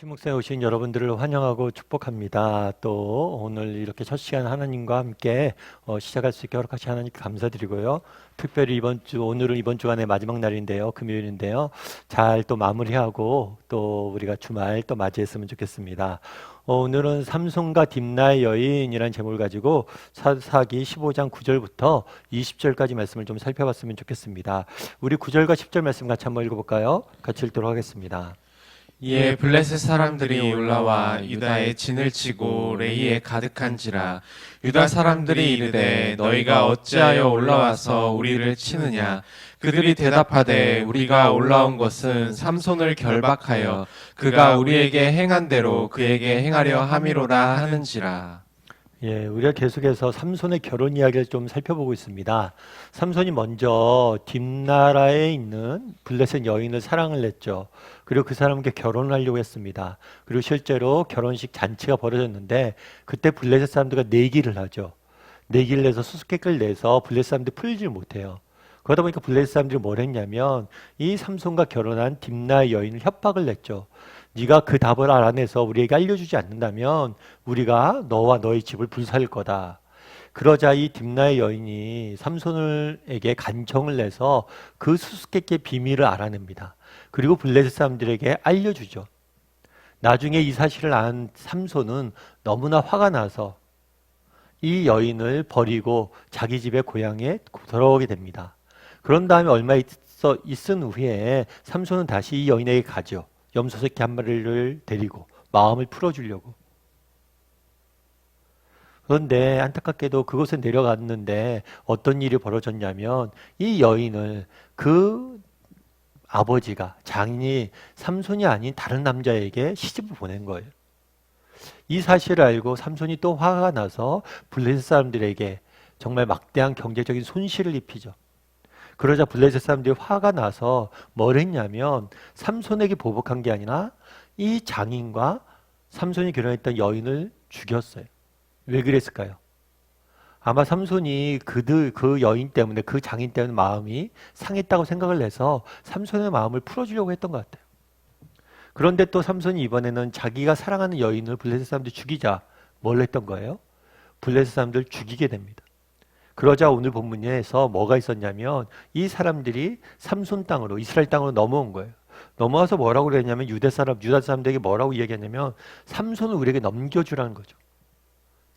침묵사에 오신 여러분들을 환영하고 축복합니다. 또 오늘 이렇게 첫 시간 하나님과 함께 시작할 수 있게 허락하신 하나님께 감사드리고요. 특별히 오늘은 이번 주간의 마지막 날인데요. 금요일인데요. 잘 또 마무리하고 또 우리가 주말 또 맞이했으면 좋겠습니다. 오늘은 삼손과 딥나의 여인이라는 제목을 가지고 사사기 15장 9절부터 20절까지 말씀을 좀 살펴봤으면 좋겠습니다. 우리 9절과 10절 말씀 같이 한번 읽어볼까요? 같이 읽도록 하겠습니다. 이에 블레셋 사람들이 올라와 유다에 진을 치고 레이에 가득한지라. 유다 사람들이 이르되 너희가 어찌하여 올라와서 우리를 치느냐. 그들이 대답하되 우리가 올라온 것은 삼손을 결박하여 그가 우리에게 행한 대로 그에게 행하려 함이로라 하는지라. 예, 우리가 계속해서 삼손의 결혼 이야기를 좀 살펴보고 있습니다. 삼손이 먼저 뒷나라에 있는 블레셋 여인을 사랑을 했죠. 그리고 그 사람과 결혼하려고 했습니다. 그리고 실제로 결혼식 잔치가 벌어졌는데 그때 블레셋 사람들과 내기를 하죠. 내기를 내서 수수께끼를 내서 블레셋 사람들이 풀지 못해요. 그러다 보니까 블레셋 사람들이 뭘 했냐면 이 삼손과 결혼한 딥나의 여인을 협박을 냈죠. 네가 그 답을 알아내서 우리에게 알려주지 않는다면 우리가 너와 너희 집을 불살릴 거다. 그러자 이 딥나의 여인이 삼손에게 간청을 내서 그 수수께끼의 비밀을 알아냅니다. 그리고 블레셋 사람들에게 알려주죠. 나중에 이 사실을 안 삼손은 너무나 화가 나서 이 여인을 버리고 자기 집의 고향에 돌아오게 됩니다. 그런 다음에 얼마 있은 후에 삼손은 다시 이 여인에게 가죠. 염소새끼 한 마리를 데리고 마음을 풀어주려고. 그런데 안타깝게도 그곳에 내려갔는데 어떤 일이 벌어졌냐면 이 여인을 그 아버지가 장인이 삼손이 아닌 다른 남자에게 시집을 보낸 거예요. 이 사실을 알고 삼손이 또 화가 나서 블레셋 사람들에게 정말 막대한 경제적인 손실을 입히죠. 그러자 블레셋 사람들이 화가 나서 뭘 했냐면 삼손에게 보복한 게 아니라 이 장인과 삼손이 결혼했던 여인을 죽였어요. 왜 그랬을까요? 아마 삼손이 그 여인 때문에 그 장인 때문에 마음이 상했다고 생각을 해서 삼손의 마음을 풀어주려고 했던 것 같아요. 그런데 또 삼손이 이번에는 자기가 사랑하는 여인을 블레셋 사람들 죽이자 뭘 했던 거예요? 블레셋 사람들 죽이게 됩니다. 그러자 오늘 본문에서 뭐가 있었냐면 이 사람들이 삼손 땅으로 이스라엘 땅으로 넘어온 거예요. 넘어와서 뭐라고 그랬냐면 유다 사람들에게 뭐라고 이야기했냐면 삼손을 우리에게 넘겨주라는 거죠.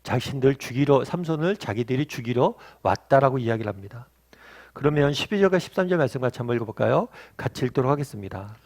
삼손을 자기들이 죽이러 왔다라고 이야기를 합니다. 그러면 12절과 13절 말씀 같이 한번 읽어볼까요? 같이 읽도록 하겠습니다.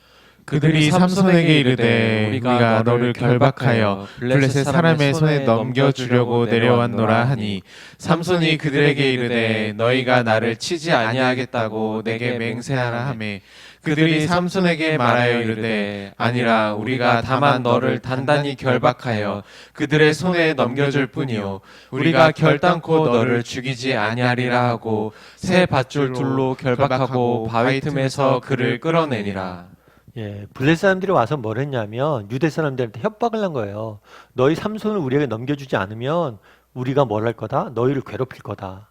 그들이 삼손에게 이르되 우리가 너를 결박하여 블레셋 사람의 손에 넘겨주려고 내려왔노라 하니 삼손이 그들에게 이르되 너희가 나를 치지 아니하겠다고 내게 맹세하라 하매 그들이 삼손에게 말하여 이르되 아니라 우리가 다만 너를 단단히 결박하여 그들의 손에 넘겨줄 뿐이요 우리가 결단코 너를 죽이지 아니하리라 하고 새 밧줄 둘로 결박하고 바위 틈에서 그를 끌어내니라. 예, 블레셋 사람들이 와서 뭘 했냐면 유대 사람들한테 협박을 한 거예요. 너희 삼손을 우리에게 넘겨주지 않으면 우리가 뭘 할 거다? 너희를 괴롭힐 거다.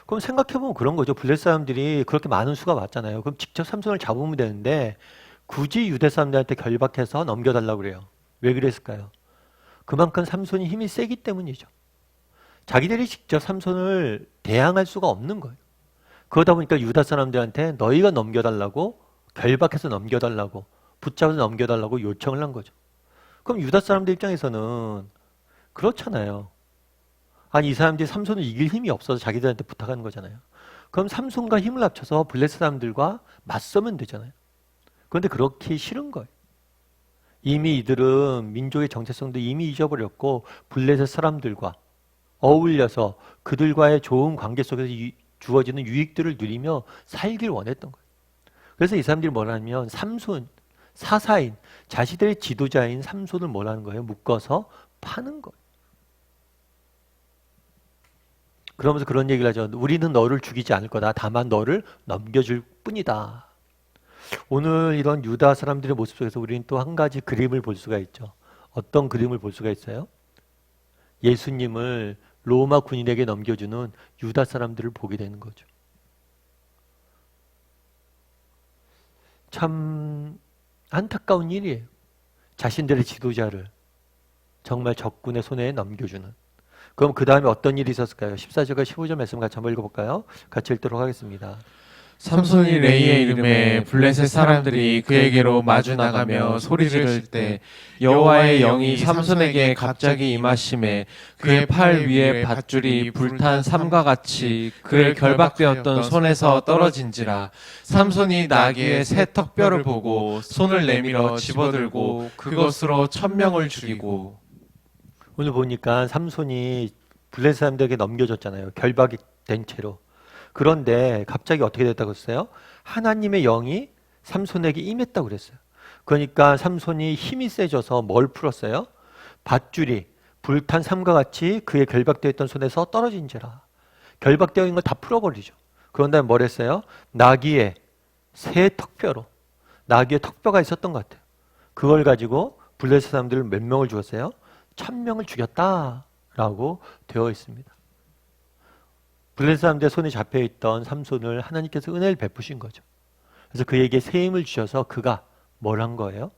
그럼 생각해보면 그런 거죠. 블레셋 사람들이 그렇게 많은 수가 왔잖아요. 그럼 직접 삼손을 잡으면 되는데 굳이 유대 사람들한테 결박해서 넘겨달라고 그래요. 왜 그랬을까요? 그만큼 삼손이 힘이 세기 때문이죠. 자기들이 직접 삼손을 대항할 수가 없는 거예요. 그러다 보니까 유다 사람들한테 너희가 넘겨달라고 결박해서 넘겨달라고 붙잡아서 넘겨달라고 요청을 한 거죠. 그럼 유다 사람들 입장에서는 그렇잖아요. 아니 이 사람들이 삼손을 이길 힘이 없어서 자기들한테 부탁하는 거잖아요. 그럼 삼손과 힘을 합쳐서 블레셋 사람들과 맞서면 되잖아요. 그런데 그렇게 싫은 거예요. 이미 이들은 민족의 정체성도 이미 잊어버렸고 블레셋 사람들과 어울려서 그들과의 좋은 관계 속에서 주어지는 유익들을 누리며 살길 원했던 거예요. 그래서 이 사람들이 뭐라면 삼손, 사사인, 자신들의 지도자인 삼손을 뭐라는 거예요? 묶어서 파는 거예요. 그러면서 그런 얘기를 하죠. 우리는 너를 죽이지 않을 거다. 다만 너를 넘겨줄 뿐이다. 오늘 이런 유다 사람들의 모습 속에서 우리는 또 한 가지 그림을 볼 수가 있죠. 어떤 그림을 볼 수가 있어요? 예수님을 로마 군인에게 넘겨주는 유다 사람들을 보게 되는 거죠. 참 안타까운 일이에요. 자신들의 지도자를 정말 적군의 손에 넘겨주는. 그럼 그 다음에 어떤 일이 있었을까요? 14절과 15절 말씀 같이 한번 읽어볼까요? 같이 읽도록 하겠습니다. 삼손이 레이의 이름에 블레셋 사람들이 그에게로 마주 나가며 소리 지를 때 여호와의 영이 삼손에게 갑자기 임하심에 그의 팔 위에 밧줄이 불탄 삼과 같이 그의 결박되었던 손에서 떨어진지라. 삼손이 나귀의 새 턱뼈를 보고 손을 내밀어 집어들고 그것으로 1000명을 죽이고. 오늘 보니까 삼손이 블레셋 사람들에게 넘겨줬잖아요. 결박이 된 채로. 그런데 갑자기 어떻게 됐다고 했어요? 하나님의 영이 삼손에게 임했다고 그랬어요. 그러니까 삼손이 힘이 세져서 뭘 풀었어요? 밧줄이 불탄 삼과 같이 그의 결박되어 있던 손에서 떨어진지라. 결박되어 있는 걸 다 풀어버리죠. 그런 다음에 뭘 했어요? 나귀의 새 턱뼈로. 나귀의 턱뼈가 있었던 것 같아요. 그걸 가지고 블레셋 사람들을 몇 명을 죽였어요? 1000명을 죽였다라고 되어 있습니다. 블레셋 사람들의 손에 잡혀있던 삼손을 하나님께서 은혜를 베푸신 거죠. 그래서 그에게 새 힘을 주셔서 그가 뭘 한 거예요?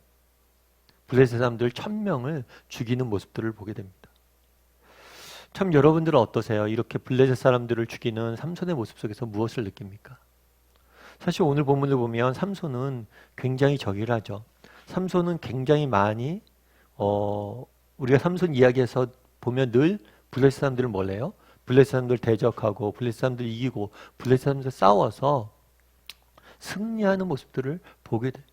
블레셋 사람들 1000명을 죽이는 모습들을 보게 됩니다. 참 여러분들은 어떠세요? 이렇게 블레셋 사람들을 죽이는 삼손의 모습 속에서 무엇을 느낍니까? 사실 오늘 본문을 보면 삼손은 굉장히 적일하죠. 삼손은 굉장히 많이 우리가 삼손 이야기에서 보면 늘 블레셋 사람들을 뭘 해요? 블레셋 사람들 대적하고 블레셋 사람들 이기고 블레셋 사람들 싸워서 승리하는 모습들을 보게 돼요.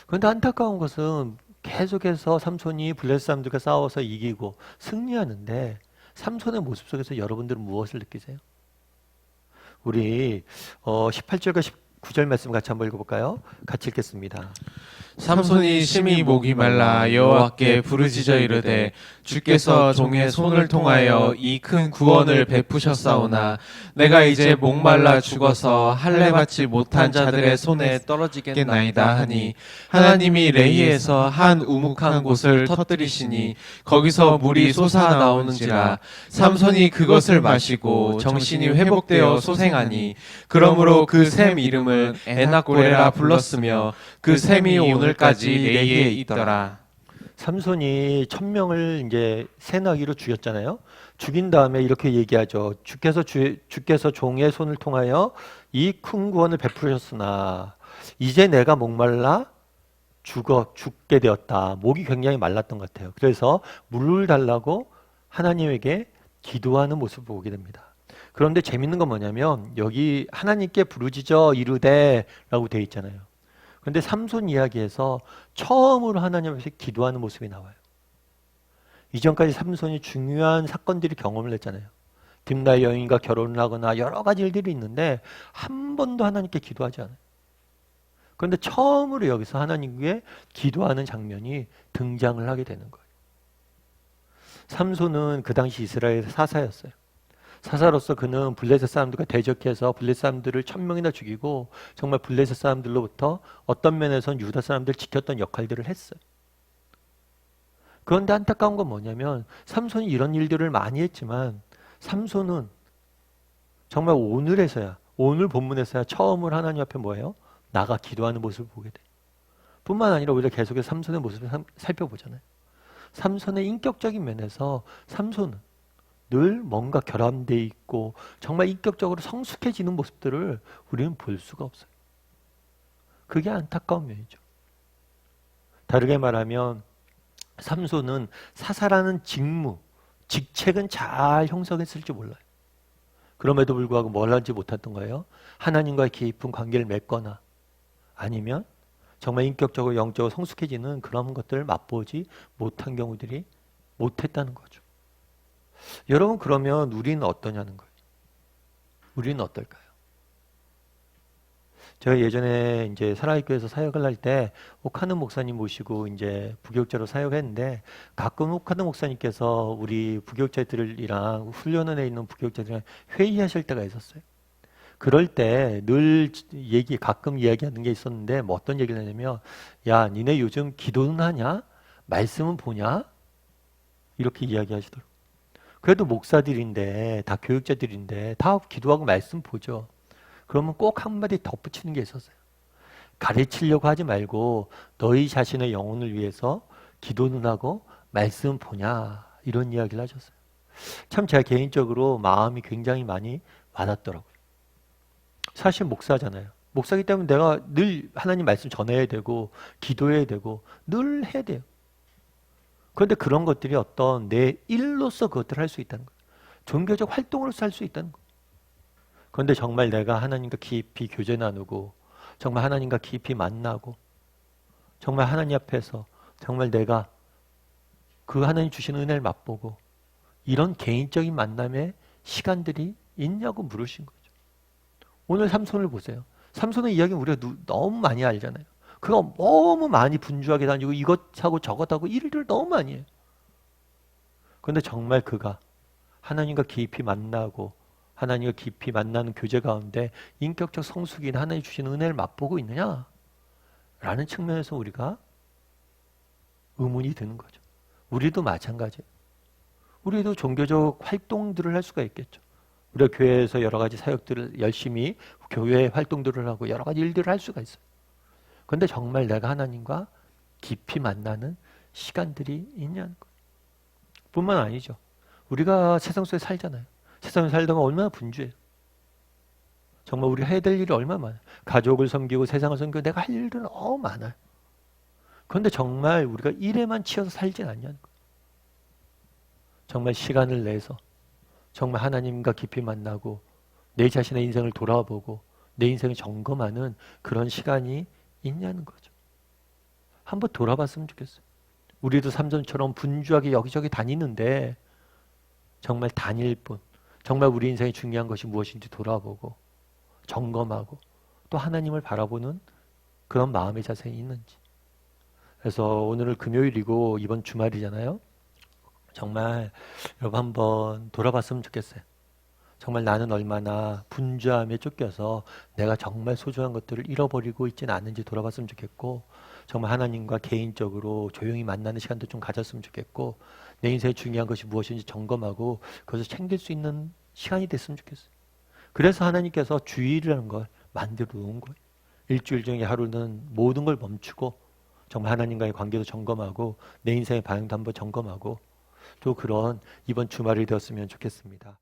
그런데 안타까운 것은 계속해서 삼손이 블레셋 사람들과 싸워서 이기고 승리하는데 삼손의 모습 속에서 여러분들은 무엇을 느끼세요? 우리 18절과 19절 말씀 같이 한번 읽어볼까요? 같이 읽겠습니다. 삼손이 심히 목이 말라 여호와께 부르짖어 이르되 주께서 종의 손을 통하여 이 큰 구원을 베푸셨사오나 내가 이제 목말라 죽어서 할례 받지 못한 자들의 손에 떨어지겠나이다 하니 하나님이 레이에서 한 우묵한 곳을 터뜨리시니 거기서 물이 솟아 나오는지라. 삼손이 그것을 마시고 정신이 회복되어 소생하니 그러므로 그 샘 이름을 에낙고레라 불렀으며 그 샘이 오늘까지 레이에 있더라. 삼손이 1000명을 이제 새나귀로 죽였잖아요. 죽인 다음에 이렇게 얘기하죠. 주께서 종의 손을 통하여 이 큰 구원을 베푸셨으나 이제 내가 목말라 죽게 되었다. 목이 굉장히 말랐던 것 같아요. 그래서 물을 달라고 하나님에게 기도하는 모습을 보게 됩니다. 그런데 재밌는 건 뭐냐면 여기 하나님께 부르짖어 이르되 라고 되어 있잖아요. 그런데 삼손 이야기에서 처음으로 하나님 앞에 기도하는 모습이 나와요. 이전까지 삼손이 중요한 사건들이 경험을 했잖아요. 딥나의 여인과 결혼을 하거나 여러 가지 일들이 있는데 한 번도 하나님께 기도하지 않아요. 그런데 처음으로 여기서 하나님께 기도하는 장면이 등장을 하게 되는 거예요. 삼손은 그 당시 이스라엘의 사사였어요. 사사로서 그는 블레셋 사람들과 대적해서 블레셋 사람들을 1000명이나 죽이고 정말 블레셋 사람들로부터 어떤 면에서는 유다 사람들을 지켰던 역할들을 했어요. 그런데 안타까운 건 뭐냐면 삼손이 이런 일들을 많이 했지만 삼손은 정말 오늘 본문에서야 처음으로 하나님 앞에 뭐예요? 나가 기도하는 모습을 보게 돼요. 뿐만 아니라 우리가 계속해서 삼손의 모습을 살펴보잖아요. 삼손의 인격적인 면에서 삼손은 늘 뭔가 결함되어 있고 정말 인격적으로 성숙해지는 모습들을 우리는 볼 수가 없어요. 그게 안타까운 면이죠. 다르게 말하면 삼손은 사사라는 직책은 잘 형성했을지 몰라요. 그럼에도 불구하고 뭘 하지 못했던 거예요? 하나님과의 깊은 관계를 맺거나 아니면 정말 인격적으로 영적으로 성숙해지는 그런 것들을 맛보지 못한 경우들이 못했다는 거죠. 여러분 그러면 우리는 어떠냐는 거예요. 우리는 어떨까요? 제가 예전에 이제 사랑의교회에서 사역을 할 때 옥하는 목사님 모시고 이제 부교육자로 사역했는데 가끔 옥하는 목사님께서 우리 부교육자들이랑 훈련원에 있는 부교육자들이랑 회의하실 때가 있었어요. 그럴 때 늘 가끔 이야기하는 게 있었는데 뭐 어떤 얘기를 하냐면 야 니네 요즘 기도는 하냐? 말씀은 보냐? 이렇게 이야기하시더라고요. 그래도 목사들인데 다 교육자들인데 다 기도하고 말씀 보죠. 그러면 꼭 한마디 덧붙이는 게 있었어요. 가르치려고 하지 말고 너희 자신의 영혼을 위해서 기도는 하고 말씀 보냐 이런 이야기를 하셨어요. 참 제가 개인적으로 마음이 굉장히 많이 와닿더라고요. 사실 목사잖아요. 목사기 때문에 내가 늘 하나님 말씀 전해야 되고 기도해야 되고 늘 해야 돼요. 그런데 그런 것들이 어떤 내 일로서 그것들을 할 수 있다는 거예요. 종교적 활동으로서 할 수 있다는 거예요. 그런데 정말 내가 하나님과 깊이 교제 나누고 정말 하나님과 깊이 만나고 정말 하나님 앞에서 정말 내가 그 하나님 주시는 은혜를 맛보고 이런 개인적인 만남의 시간들이 있냐고 물으신 거죠. 오늘 삼손을 보세요. 삼손의 이야기는 우리가 너무 많이 알잖아요. 그가 너무 많이 분주하게 다니고 이것하고 저것하고 일을 너무 많이 해요. 그런데 정말 그가 하나님과 깊이 만나고 하나님과 깊이 만나는 교제 가운데 인격적 성숙이나 하나님 주시는 은혜를 맛보고 있느냐? 라는 측면에서 우리가 의문이 드는 거죠. 우리도 마찬가지예요. 우리도 종교적 활동들을 할 수가 있겠죠. 우리가 교회에서 여러 가지 사역들을 열심히 교회 활동들을 하고 여러 가지 일들을 할 수가 있어요. 그런데 정말 내가 하나님과 깊이 만나는 시간들이 있냐는 거예요. 뿐만 아니죠. 우리가 세상 속에 살잖아요. 세상에 살다 보면 얼마나 분주해요. 정말 우리가 해야 될 일이 얼마나 많아요. 가족을 섬기고 세상을 섬기고 내가 할 일들은 너무 많아요. 그런데 정말 우리가 일에만 치여서 살진 않냐는 거예요. 정말 시간을 내서 정말 하나님과 깊이 만나고 내 자신의 인생을 돌아보고 내 인생을 점검하는 그런 시간이 있냐는 거죠. 한번 돌아봤으면 좋겠어요. 우리도 삼손처럼 분주하게 여기저기 다니는데 정말 다닐 뿐 정말 우리 인생에 중요한 것이 무엇인지 돌아보고 점검하고 또 하나님을 바라보는 그런 마음의 자세가 있는지. 그래서 오늘은 금요일이고 이번 주말이잖아요. 정말 여러분 한번 돌아봤으면 좋겠어요. 정말 나는 얼마나 분주함에 쫓겨서 내가 정말 소중한 것들을 잃어버리고 있지는 않은지 돌아봤으면 좋겠고 정말 하나님과 개인적으로 조용히 만나는 시간도 좀 가졌으면 좋겠고 내 인생에 중요한 것이 무엇인지 점검하고 그것을 챙길 수 있는 시간이 됐으면 좋겠어요. 그래서 하나님께서 주일이라는 걸 만들어 놓은 거예요. 일주일 중에 하루는 모든 걸 멈추고 정말 하나님과의 관계도 점검하고 내 인생의 방향도 한번 점검하고 또 그런 이번 주말이 되었으면 좋겠습니다.